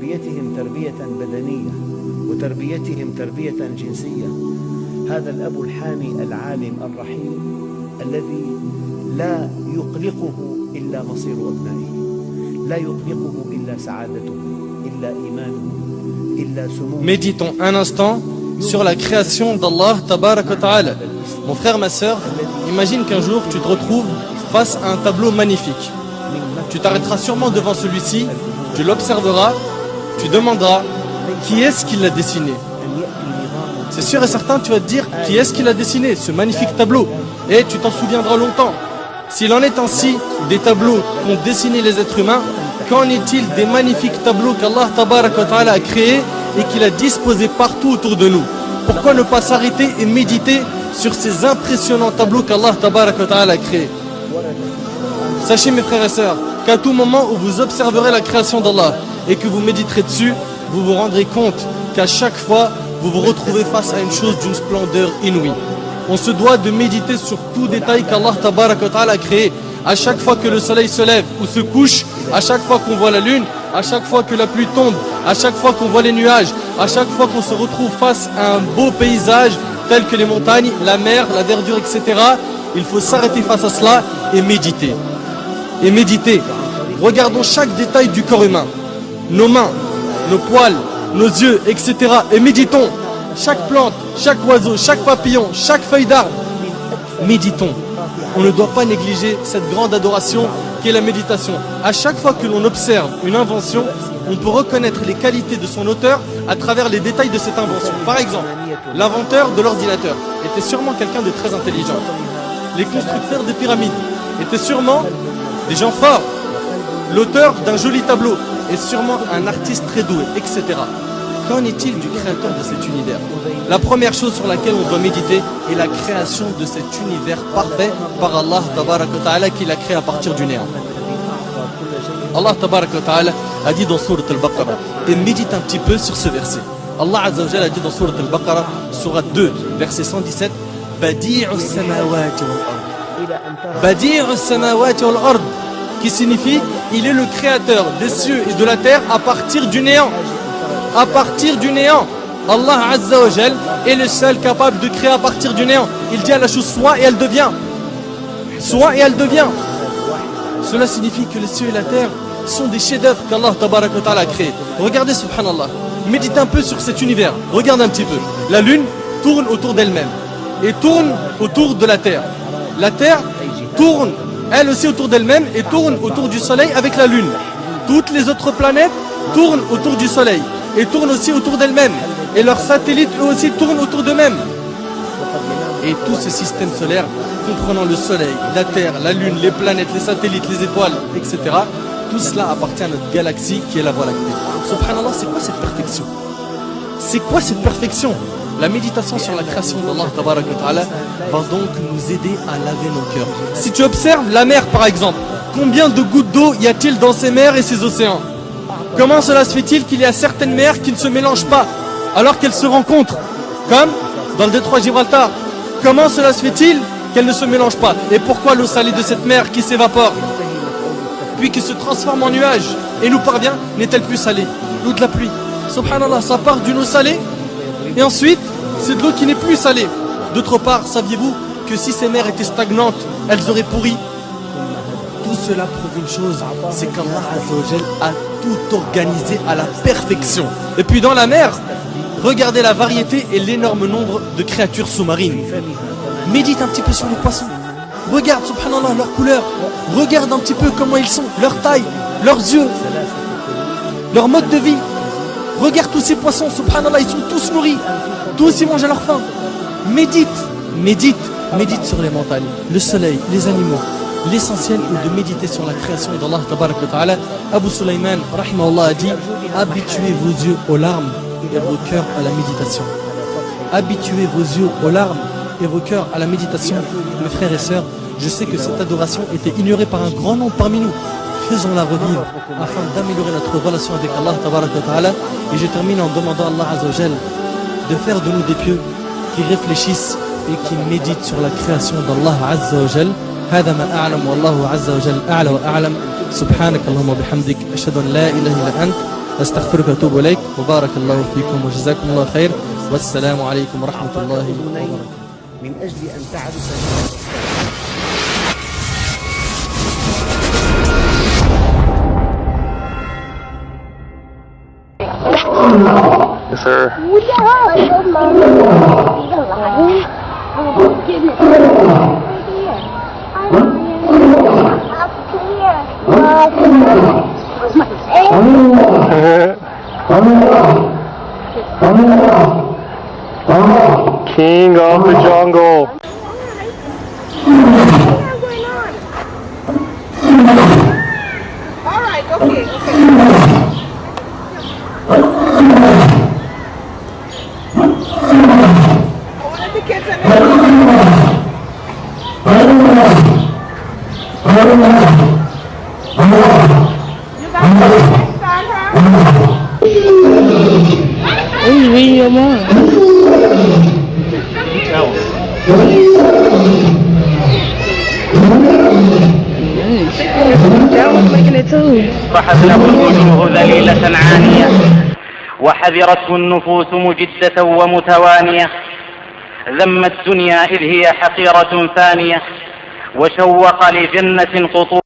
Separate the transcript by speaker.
Speaker 1: وتربيتهم تربية بدنية وتربيتهم تربية جنسية. هذا الأب الحامي العالم الرحيم الذي لا يقلقه إلا مصير أبنائه، لا يقلقه إلا سعادته، إلا إيمانه، إلا سموه.
Speaker 2: Méditons un instant sur la création d'Allah Tabarak wa Ta'ala. Mon frère, ma sœur, imagine qu'un jour tu te retrouves face à un tableau magnifique. Tu t'arrêteras sûrement devant celui-ci, tu l'observeras, tu demanderas qui est-ce qui l'a dessiné. C'est sûr et certain, tu vas te dire qui est-ce qui l'a dessiné, ce magnifique tableau. Et tu t'en souviendras longtemps. S'il en est ainsi des tableaux qu'ont dessinés les êtres humains, qu'en est-il des magnifiques tableaux qu'Allah Tabarak wa Ta'ala a créés et qu'il a disposés partout autour de nous? Pourquoi ne pas s'arrêter et méditer sur ces impressionnants tableaux qu'Allah Tabarak wa Ta'ala a créés? Sachez mes frères et sœurs qu'à tout moment où vous observerez la création d'Allah et que vous méditerez dessus, vous vous rendrez compte qu'à chaque fois vous vous retrouvez face à une chose d'une splendeur inouïe. On se doit de méditer sur tout détail qu'Allah Tabarak wa Ta'ala a créé. À chaque fois que le soleil se lève ou se couche, à chaque fois qu'on voit la lune, à chaque fois que la pluie tombe, à chaque fois qu'on voit les nuages, à chaque fois qu'on se retrouve face à un beau paysage tel que les montagnes, la mer, la verdure, etc. Il faut s'arrêter face à cela et méditer. Et méditer. Regardons chaque détail du corps humain. Nos mains, nos poils, nos yeux, etc. Et méditons. Chaque plante, chaque oiseau, chaque papillon, chaque feuille d'arbre. Méditons. On ne doit pas négliger cette grande adoration qui est la méditation. À chaque fois que l'on observe une invention, on peut reconnaître les qualités de son auteur à travers les détails de cette invention. Par exemple, l'inventeur de l'ordinateur était sûrement quelqu'un de très intelligent. Les constructeurs des pyramides étaient sûrement des gens forts. L'auteur d'un joli tableau est sûrement un artiste très doué, etc. Qu'en est-il du créateur de cet univers? La première chose sur laquelle on doit méditer est la création de cet univers parfait par Allah Tabarak wa Ta'ala qu'il a créé à partir du néant. Allah Tabarak wa Ta'ala a dit dans Sourate Al-Baqarah, et médite un petit peu sur ce verset. Allah Azza wa Jalla a dit dans Sourate Al-Baqarah, Sourate 2, verset 117, Badi'u samawati wal ard. Badi'u samawati wal ard, qui signifie il est le créateur des cieux et de la terre à partir du néant. À partir du néant. Allah Azza wa Jal est le seul capable de créer à partir du néant. Il dit à la chose soit et elle devient. Soit et elle devient. Cela signifie que les cieux et la terre sont des chefs-d'œuvre qu'Allah Tabarak wa Ta'ala a créés. Regardez subhanallah. Méditez un peu sur cet univers. Regarde un petit peu. La lune tourne autour d'elle-même et tourne autour de la terre. La terre tourne elle aussi autour d'elle-même et tourne autour du soleil avec la lune. Toutes les autres planètes tournent autour du soleil et tournent aussi autour d'elles-mêmes. Et leurs satellites eux aussi tournent autour d'eux-mêmes. Et tout ce système solaire, comprenant le soleil, la terre, la lune, les planètes, les satellites, les étoiles, etc. Tout cela appartient à notre galaxie qui est la Voie lactée. Subhanallah, c'est quoi cette perfection? C'est quoi cette perfection? La méditation sur la création d'Allah Tabarak wa Ta'ala va donc nous aider à laver nos cœurs. Si tu observes la mer par exemple, combien de gouttes d'eau y a-t-il dans ces mers et ces océans? Comment cela se fait-il qu'il y a certaines mers qui ne se mélangent pas alors qu'elles se rencontrent? Comme dans le détroit de Gibraltar. Comment cela se fait-il qu'elles ne se mélangent pas? Et pourquoi l'eau salée de cette mer qui s'évapore puis qui se transforme en nuage et nous parvient n'est-elle plus salée? L'eau de la pluie. Subhanallah, ça part d'une eau salée et ensuite c'est de l'eau qui n'est plus salée. D'autre part, saviez-vous que si ces mers étaient stagnantes, elles auraient pourri? Tout cela prouve une chose, c'est qu'Allah Azza wa Jal a tout organisé à la perfection. Et puis dans la mer, regardez la variété et l'énorme nombre de créatures sous-marines. Médite un petit peu sur les poissons. Regarde, subhanallah, leur couleur. Regarde un petit peu comment ils sont, leur taille, leurs yeux, leur mode de vie. Regarde tous ces poissons, subhanallah, ils sont tous nourris. Tous ils mangent à leur faim. Médite, médite, médite sur les montagnes, le soleil, les animaux. L'essentiel est de méditer sur la création d'Allah Tabarak wa Ta'ala. Abu Sulaiman, rahimahullah, a dit habituez vos yeux aux larmes et vos cœurs à la méditation. Habituez vos yeux aux larmes et vos cœurs à la méditation. Mes frères et sœurs, je sais que cette adoration était ignorée par un grand nombre parmi nous. Faisons-la revivre afin d'améliorer notre relation avec Allah Tabarak wa Ta'ala. Et je termine en demandant à Allah Azza wa Jal de faire de nous des pieux qui réfléchissent et qui méditent sur la création d'Allah Azza wa Jal. هذا ما أعلم والله عز وجل أعلى وأعلم سبحانك اللهم وبحمدك أشهد أن لا إله إلا أنت أستغفرك وأتوب إليك وبارك الله فيكم وجزاكم الله خير والسلام عليكم ورحمة الله وبركاته.
Speaker 1: من أجل أن تعرف
Speaker 3: Yes, sir. King of the jungle.
Speaker 4: All right, okay. One of the kids in You got next time,
Speaker 5: Who's reading your mind? That was making it too.
Speaker 6: صحت له الوجوه ذليلة عانية وحذرته النفوس مجدة ومتوانية ذم الدنيا إذ هي حقيرة فانية وشوق لجنة قطوف